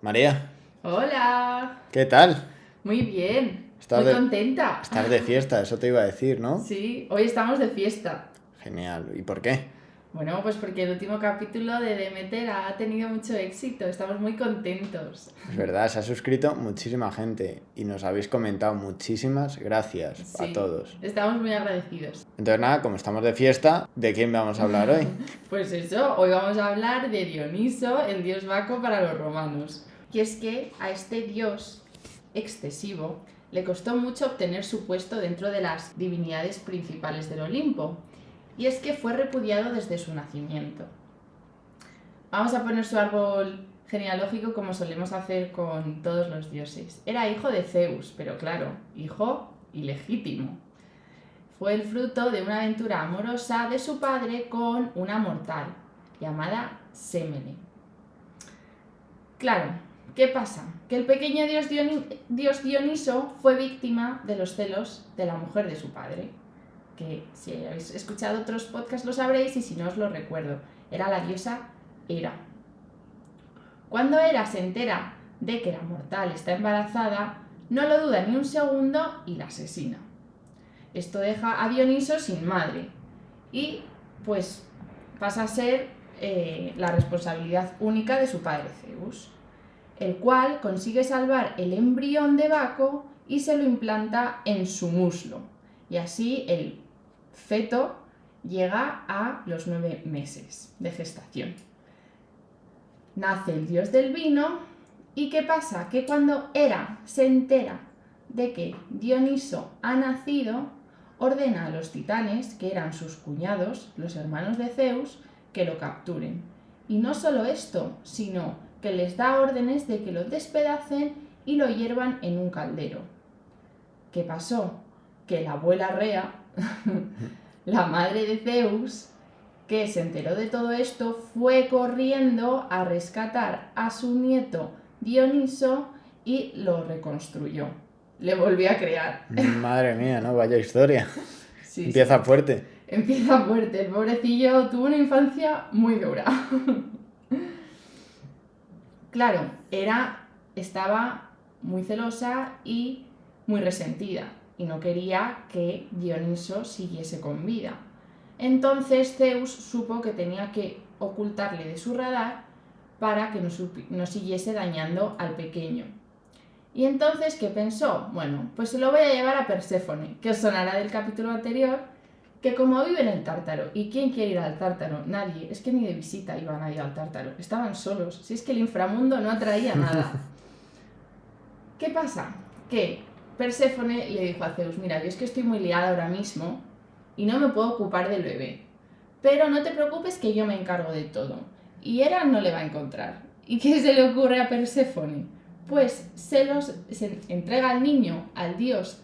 María, Hola, ¿qué tal? muy bien, Estás muy de, contenta. estás de fiesta, eso te iba a decir, ¿no? Sí, hoy estamos de fiesta. Genial. ¿Y por qué? Bueno, pues porque el último capítulo de Demeter ha tenido mucho éxito, estamos muy contentos. Es verdad, se ha suscrito muchísima gente y nos habéis comentado muchísimas gracias a Sí, todos. estamos muy agradecidos. Entonces nada, como estamos de fiesta, ¿de quién vamos a hablar hoy? Pues eso, hoy vamos a hablar de Dioniso, el dios Baco para los romanos. Y es que a este dios excesivo le costó mucho obtener su puesto dentro de las divinidades principales del Olimpo. Y es que fue repudiado desde su nacimiento. Vamos a poner su árbol genealógico como solemos hacer con todos los dioses. Era hijo de Zeus, pero claro, hijo ilegítimo. Fue el fruto de una aventura amorosa de su padre con una mortal, llamada Semele. Claro, ¿qué pasa? Que el pequeño dios Dioniso fue víctima de los celos de la mujer de su padre, que si habéis escuchado otros podcasts lo sabréis y si no os lo recuerdo. Era la diosa Hera. Cuando Hera se entera de que la mortal está embarazada, no lo duda ni un segundo y la asesina. Esto deja a Dioniso sin madre y pues pasa a ser la responsabilidad única de su padre Zeus, el cual consigue salvar el embrión de Baco y se lo implanta en su muslo. Y así el feto llega a los 9 meses de gestación. Nace el dios del vino y ¿qué pasa? Que cuando Hera se entera de que Dioniso ha nacido, ordena a los titanes, que eran sus cuñados, los hermanos de Zeus, que lo capturen. Y no solo esto, sino que les da órdenes de que lo despedacen y lo hiervan en un caldero. ¿Qué pasó? Que la abuela Rea, la madre de Zeus, que se enteró de todo esto, fue corriendo a rescatar a su nieto Dioniso y lo reconstruyó. Le volvió a crear. Madre mía, ¿no? Vaya historia. Sí, Empieza sí. fuerte. Empieza fuerte. El pobrecillo tuvo una infancia muy dura. Claro, estaba muy celosa y muy resentida y no quería que Dioniso siguiese con vida. Entonces Zeus supo que tenía que ocultarle de su radar para que no siguiese dañando al pequeño. Y entonces, ¿qué pensó? Bueno, pues se lo voy a llevar a Perséfone, que os sonará del capítulo anterior, que como vive en el Tártaro, ¿y quién quiere ir al Tártaro? Nadie, es que ni de visita iba nadie al Tártaro, estaban solos, si es que el inframundo no atraía nada. ¿Qué pasa? Que Perséfone le dijo a Zeus, mira, yo es que estoy muy liada ahora mismo y no me puedo ocupar del bebé, pero no te preocupes que yo me encargo de todo. Y Hera no le va a encontrar. ¿Y qué se le ocurre a Perséfone? Pues se entrega al niño, al dios,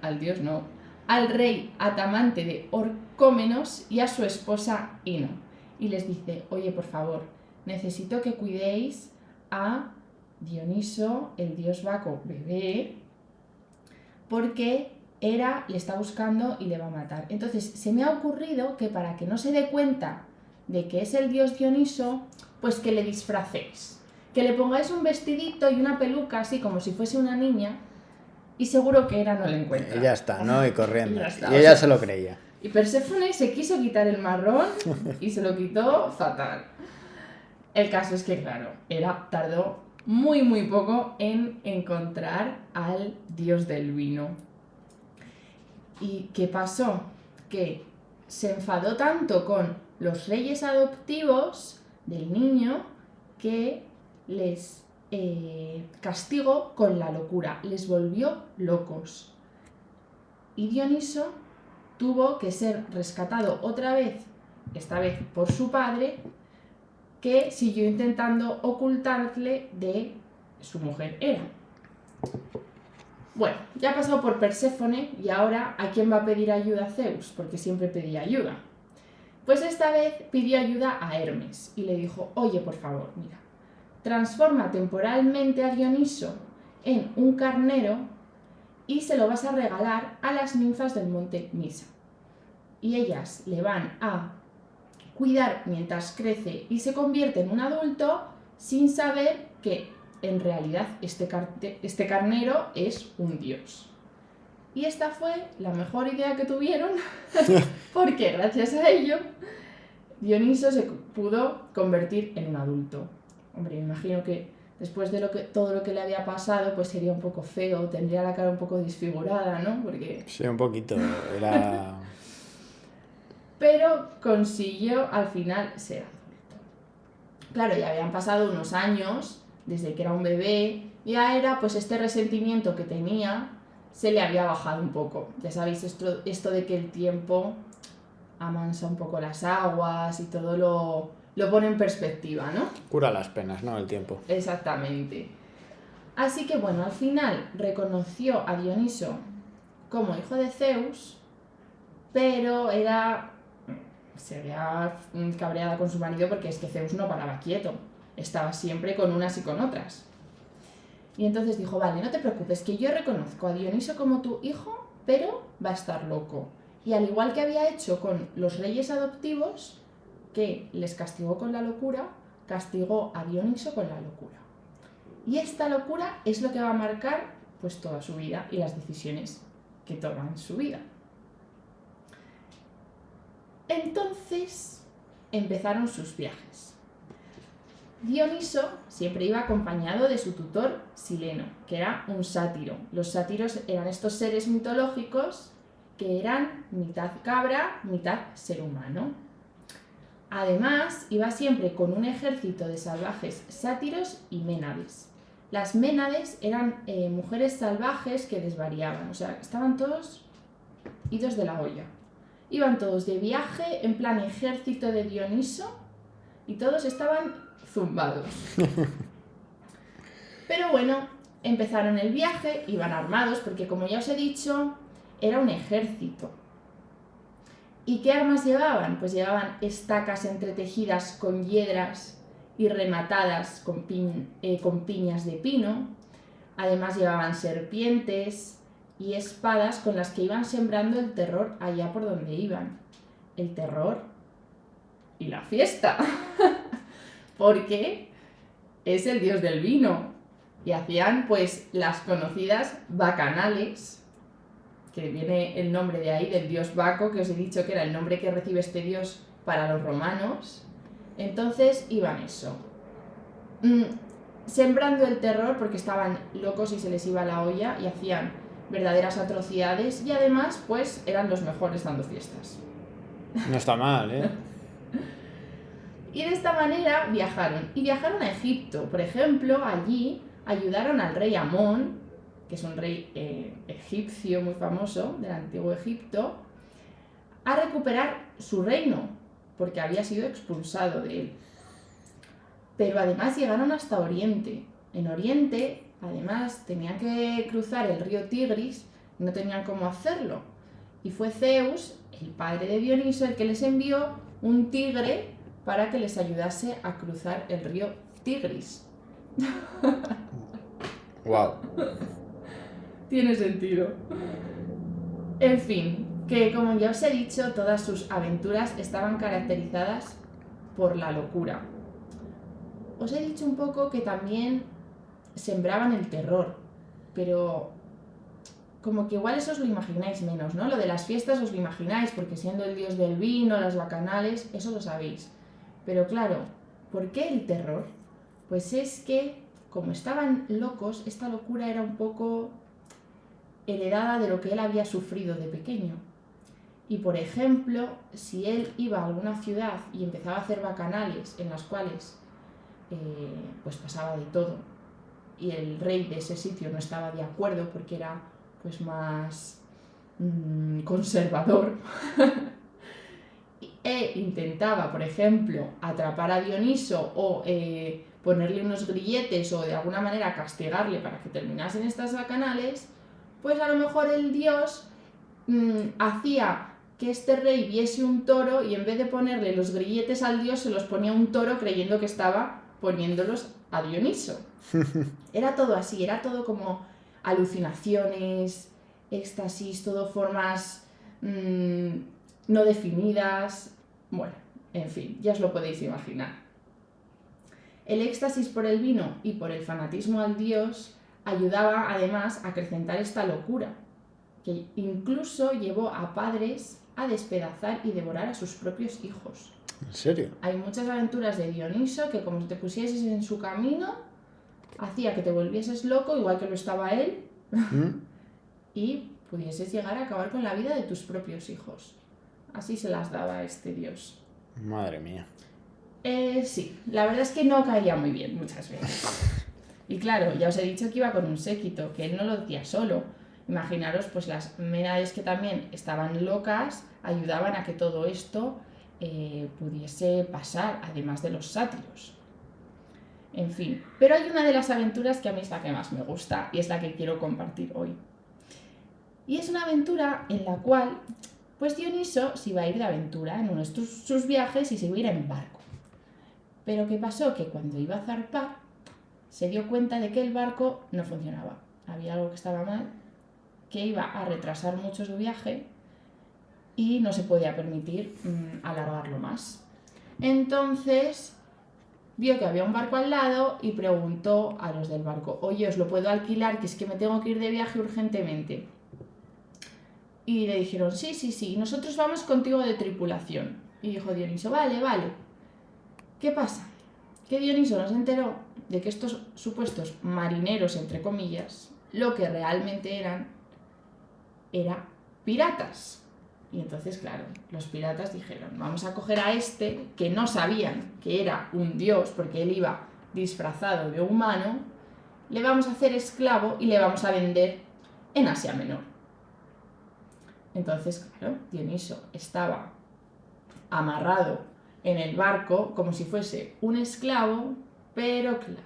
al dios no, al rey Atamante de Orcómenos y a su esposa Ino. Y les dice, oye, por favor, necesito que cuidéis a Dioniso, el dios Baco bebé, porque Hera le está buscando y le va a matar. Entonces se me ha ocurrido que para que no se dé cuenta de que es el dios Dioniso, pues que le disfracéis. Que le pongáis un vestidito y una peluca así como si fuese una niña y seguro que Hera no le encuentra. Y ya está, ¿no? Y corriendo. Y ya está. Y ella se lo creía. Y Perséfone se quiso quitar el marrón y se lo quitó fatal. El caso es que, claro, Hera tardó muy poco en encontrar al dios del vino. ¿Y qué pasó? Que se enfadó tanto con los reyes adoptivos del niño que les castigó con la locura, les volvió locos. Y Dioniso tuvo que ser rescatado otra vez, esta vez por su padre, que siguió intentando ocultarle de su mujer Hera. Bueno, ya ha pasado por Perséfone y ahora ¿a quién va a pedir ayuda a Zeus? Porque siempre pedía ayuda. Pues esta vez pidió ayuda a Hermes y le dijo, oye, por favor, mira, transforma temporalmente a Dioniso en un carnero y se lo vas a regalar a las ninfas del monte Misa. Y ellas le van a cuidar mientras crece y se convierte en un adulto sin saber que en realidad este carnero es un dios. Y esta fue la mejor idea que tuvieron, porque gracias a ello Dioniso se pudo convertir en un adulto. Hombre, me imagino que después de todo lo que le había pasado, pues sería un poco feo, tendría la cara un poco desfigurada, ¿no? Porque... Sí, un poquito, era... Pero consiguió al final ser adulto. Claro, ya habían pasado unos años, desde que era un bebé, ya era pues este resentimiento que tenía, se le había bajado un poco. Ya sabéis, esto de que el tiempo amansa un poco las aguas y todo lo pone en perspectiva, ¿no? Cura las penas, ¿no? El tiempo. Exactamente. Así que bueno, al final reconoció a Dioniso como hijo de Zeus, pero se veía cabreada con su marido porque es que Zeus no paraba quieto, estaba siempre con unas y con otras. Y entonces dijo, vale, no te preocupes, que yo reconozco a Dioniso como tu hijo, pero va a estar loco. Y al igual que había hecho con los reyes adoptivos, que les castigó con la locura, castigó a Dioniso con la locura. Y esta locura es lo que va a marcar pues toda su vida y las decisiones que toma en su vida. Entonces empezaron sus viajes. Dioniso siempre iba acompañado de su tutor Sileno, que era un sátiro. Los sátiros eran estos seres mitológicos que eran mitad cabra, mitad ser humano. Además, iba siempre con un ejército de salvajes sátiros y ménades. Las ménades eran mujeres salvajes que desvariaban, o sea, estaban todos idos de la olla. Iban todos de viaje, en plan ejército de Dioniso, y todos estaban zumbados. Pero bueno, empezaron el viaje, iban armados, porque como ya os he dicho, era un ejército. ¿Y qué armas llevaban? Pues llevaban estacas entretejidas con hiedras y rematadas con piñas de pino. Además llevaban serpientes y espadas con las que iban sembrando el terror allá por donde iban. El terror y la fiesta. Porque es el dios del vino. Y hacían pues las conocidas bacanales, que viene el nombre de ahí, del dios Baco, que os he dicho que era el nombre que recibe este dios para los romanos. Entonces iban eso, sembrando el terror porque estaban locos y se les iba la olla y hacían verdaderas atrocidades y además pues eran los mejores dando fiestas. No está mal, ¿eh? Y de esta manera viajaron. Y viajaron a Egipto. Por ejemplo, allí ayudaron al rey Amón, que es un rey egipcio muy famoso del antiguo Egipto, a recuperar su reino, porque había sido expulsado de él. Pero además llegaron hasta Oriente. En Oriente, además, tenían que cruzar el río Tigris, no tenían cómo hacerlo. Y fue Zeus, el padre de Dioniso, el que les envió un tigre para que les ayudase a cruzar el río Tigris. Wow. Tiene sentido. En fin, que como ya os he dicho, todas sus aventuras estaban caracterizadas por la locura. Os he dicho un poco que también sembraban el terror, pero como que igual eso os lo imagináis menos, ¿no? Lo de las fiestas os lo imagináis, porque siendo el dios del vino, las bacanales, eso lo sabéis. Pero claro, ¿por qué el terror? Pues es que, como estaban locos, esta locura era un poco heredada de lo que él había sufrido de pequeño. Y por ejemplo, si él iba a alguna ciudad y empezaba a hacer bacanales en las cuales pues pasaba de todo y el rey de ese sitio no estaba de acuerdo porque era pues más conservador e intentaba, por ejemplo, atrapar a Dioniso o ponerle unos grilletes o de alguna manera castigarle para que terminasen estas bacanales, pues a lo mejor el dios hacía que este rey viese un toro y en vez de ponerle los grilletes al dios se los ponía un toro creyendo que estaba poniéndolos a Dioniso. Era todo así, era todo como alucinaciones, éxtasis, todo formas no definidas. Bueno, en fin, ya os lo podéis imaginar. El éxtasis por el vino y por el fanatismo al dios ayudaba además a acrecentar esta locura, que incluso llevó a padres a despedazar y devorar a sus propios hijos. ¿En serio? Hay muchas aventuras de Dioniso que, como te pusieses en su camino, hacía que te volvieses loco, igual que lo estaba él, y pudieses llegar a acabar con la vida de tus propios hijos. Así se las daba este dios. Madre mía. Sí, la verdad es que no caía muy bien muchas veces. Y claro, ya os he dicho que iba con un séquito, que él no lo decía solo. Imaginaros, pues las Ménades, que también estaban locas, ayudaban a que todo esto pudiese pasar, además de los sátiros. En fin, pero hay una de las aventuras que a mí es la que más me gusta y es la que quiero compartir hoy. Y es una aventura en la cual, pues Dioniso se iba a ir de aventura en uno de sus viajes y se iba a ir en barco. Pero ¿qué pasó? Que cuando iba a zarpar, se dio cuenta de que el barco no funcionaba. Había algo que estaba mal, que iba a retrasar mucho su viaje y no se podía permitir alargarlo más. Entonces vio que había un barco al lado y preguntó a los del barco: oye, ¿os lo puedo alquilar? Que es que me tengo que ir de viaje urgentemente. Y le dijeron: sí, nosotros vamos contigo de tripulación. Y dijo Dioniso: vale. ¿Qué pasa? Que Dioniso no se enteró de que estos supuestos marineros, entre comillas, lo que realmente eran piratas. Y entonces, claro, los piratas dijeron: vamos a coger a este, que no sabían que era un dios, porque él iba disfrazado de humano, le vamos a hacer esclavo y le vamos a vender en Asia Menor. Entonces, claro, Dioniso estaba amarrado en el barco como si fuese un esclavo, pero claro,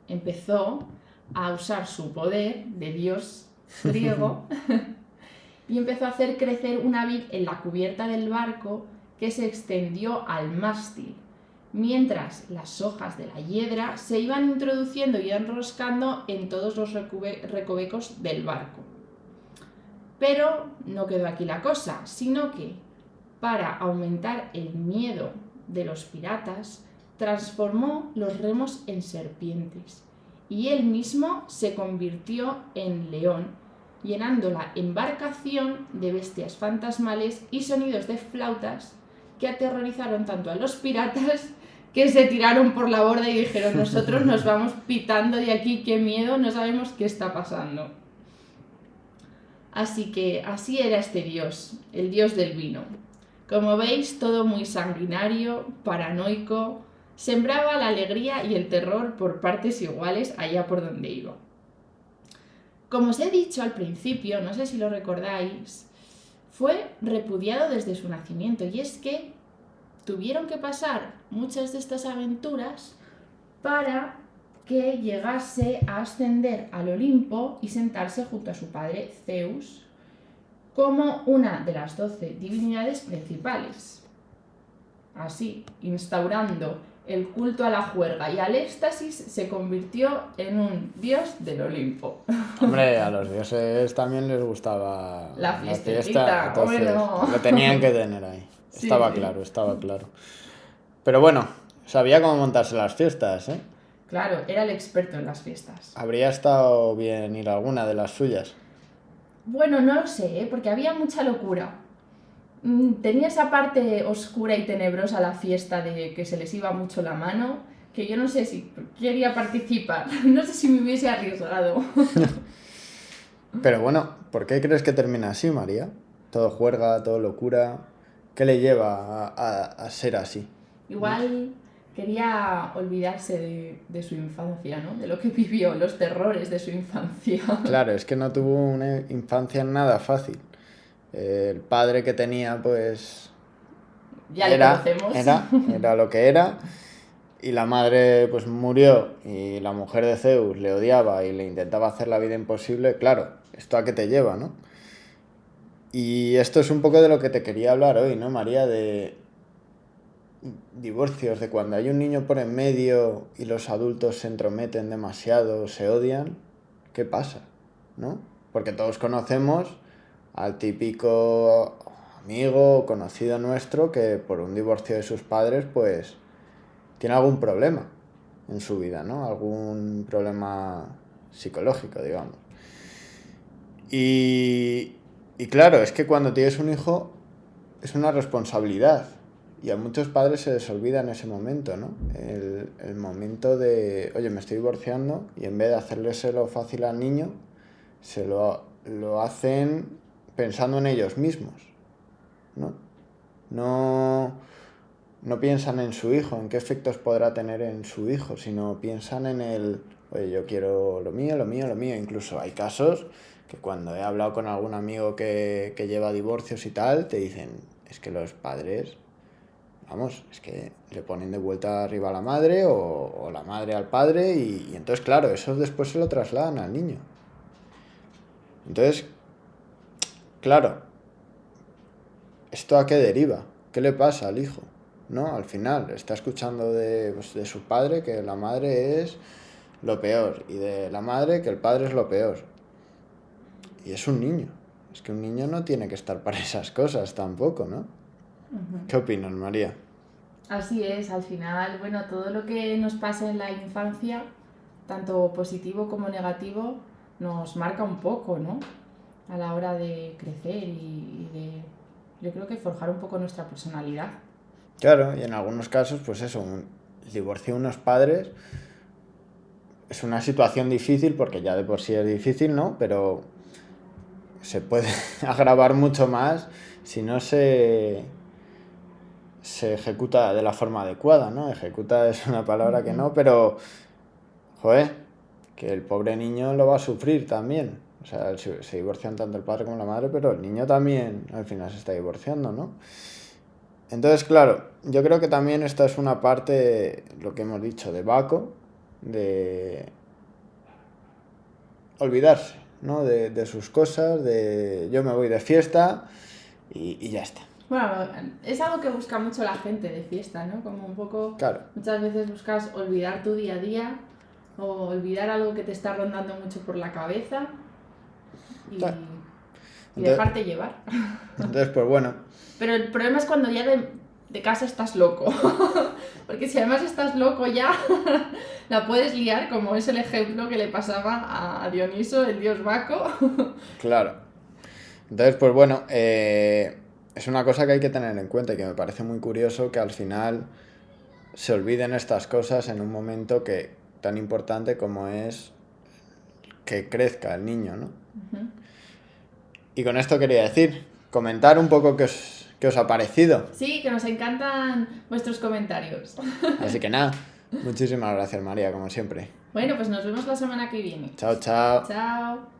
empezó a usar su poder de dios griego y empezó a hacer crecer una vid en la cubierta del barco que se extendió al mástil, mientras las hojas de la hiedra se iban introduciendo y enroscando en todos los recovecos del barco. Pero no quedó aquí la cosa, sino que, para aumentar el miedo de los piratas, transformó los remos en serpientes y él mismo se convirtió en león, llenando la embarcación de bestias fantasmales y sonidos de flautas que aterrorizaron tanto a los piratas que se tiraron por la borda y dijeron: nosotros nos vamos pitando de aquí, qué miedo, no sabemos qué está pasando. Así que así era este dios, el dios del vino. Como veis, todo muy sanguinario, paranoico, sembraba la alegría y el terror por partes iguales allá por donde iba. Como os he dicho al principio, no sé si lo recordáis, fue repudiado desde su nacimiento, y es que tuvieron que pasar muchas de estas aventuras para que llegase a ascender al Olimpo y sentarse junto a su padre Zeus como una de las 12 divinidades principales. Así, instaurando el culto a la juerga y al éxtasis, se convirtió en un dios del Olimpo. Hombre, a los dioses también les gustaba la fiesta, entonces bueno. lo tenían que tener ahí. Sí. Estaba claro. Pero bueno, sabía cómo montarse las fiestas, ¿eh? Claro, era el experto en las fiestas. Habría estado bien ir a alguna de las suyas. Bueno, no lo sé, porque había mucha locura. Tenía esa parte oscura y tenebrosa la fiesta de que se les iba mucho la mano, que yo no sé si quería participar, no sé si me hubiese arriesgado. Pero bueno, ¿por qué crees que termina así, María? Todo juerga, todo locura. ¿Qué le lleva a ser así? Igual quería olvidarse de su infancia, ¿no? De lo que vivió, los terrores de su infancia. Claro, es que no tuvo una infancia nada fácil. El padre que tenía, pues... Ya le conocemos. Era lo que era. Y la madre, pues murió. Y la mujer de Zeus le odiaba y le intentaba hacer la vida imposible. Claro, ¿esto a qué te lleva, no? Y esto es un poco de lo que te quería hablar hoy, ¿no, María? De divorcios, de cuando hay un niño por en medio y los adultos se entrometen demasiado, se odian. ¿Qué pasa? ¿No? Porque todos conocemos al típico amigo o conocido nuestro que por un divorcio de sus padres, pues, tiene algún problema. en su vida, ¿no? Algún problema psicológico, digamos. Y claro, es que cuando tienes un hijo es una responsabilidad. Y a muchos padres se les olvida en ese momento, ¿no? El momento de, oye, me estoy divorciando, y en vez de hacérselo fácil al niño, lo hacen pensando en ellos mismos, ¿no? No piensan en su hijo, en qué efectos podrá tener en su hijo, sino piensan en oye, yo quiero lo mío, lo mío, lo mío. Incluso hay casos que cuando he hablado con algún amigo que lleva divorcios y tal, te dicen, es que los padres, vamos, es que le ponen de vuelta arriba a la madre o la madre al padre y entonces, claro, eso después se lo trasladan al niño. Entonces, claro, ¿esto a qué deriva? ¿Qué le pasa al hijo? ¿No? Al final, está escuchando pues, de su padre que la madre es lo peor y de la madre que el padre es lo peor. Y es un niño. Es que un niño no tiene que estar para esas cosas tampoco, ¿no? ¿Qué opinas, María? Así es, al final, bueno, todo lo que nos pasa en la infancia, tanto positivo como negativo, nos marca un poco, ¿no? A la hora de crecer y de, yo creo que forjar un poco nuestra personalidad. Claro, y en algunos casos, pues eso, el divorcio de unos padres es una situación difícil porque ya de por sí es difícil, ¿no? Pero se puede agravar mucho más si no se ejecuta de la forma adecuada, ¿no? Ejecuta es una palabra que no, pero, joder, que el pobre niño lo va a sufrir también. O sea, se divorcian tanto el padre como la madre, pero el niño también al final se está divorciando, ¿no? Entonces, claro, yo creo que también esta es una parte, lo que hemos dicho, de Baco, de olvidarse, ¿no? De sus cosas, de yo me voy de fiesta y ya está. Bueno, es algo que busca mucho la gente de fiesta, ¿no? Como un poco, Claro. muchas veces buscas olvidar tu día a día o olvidar algo que te está rondando mucho por la cabeza y, Claro. y dejarte llevar. Entonces, pues bueno. Pero el problema es cuando ya de casa estás loco. Porque si además estás loco ya, la puedes liar, como es el ejemplo que le pasaba a Dioniso, el dios Baco. Claro. Entonces, pues bueno, es una cosa que hay que tener en cuenta y que me parece muy curioso que al final se olviden estas cosas en un momento tan importante como es que crezca el niño, ¿no? Uh-huh. Y con esto quería decir, comentar un poco qué os ha parecido. Sí, que nos encantan vuestros comentarios. Así que nada, muchísimas gracias, María, como siempre. Bueno, pues nos vemos la semana que viene. Chao, chao. Chao.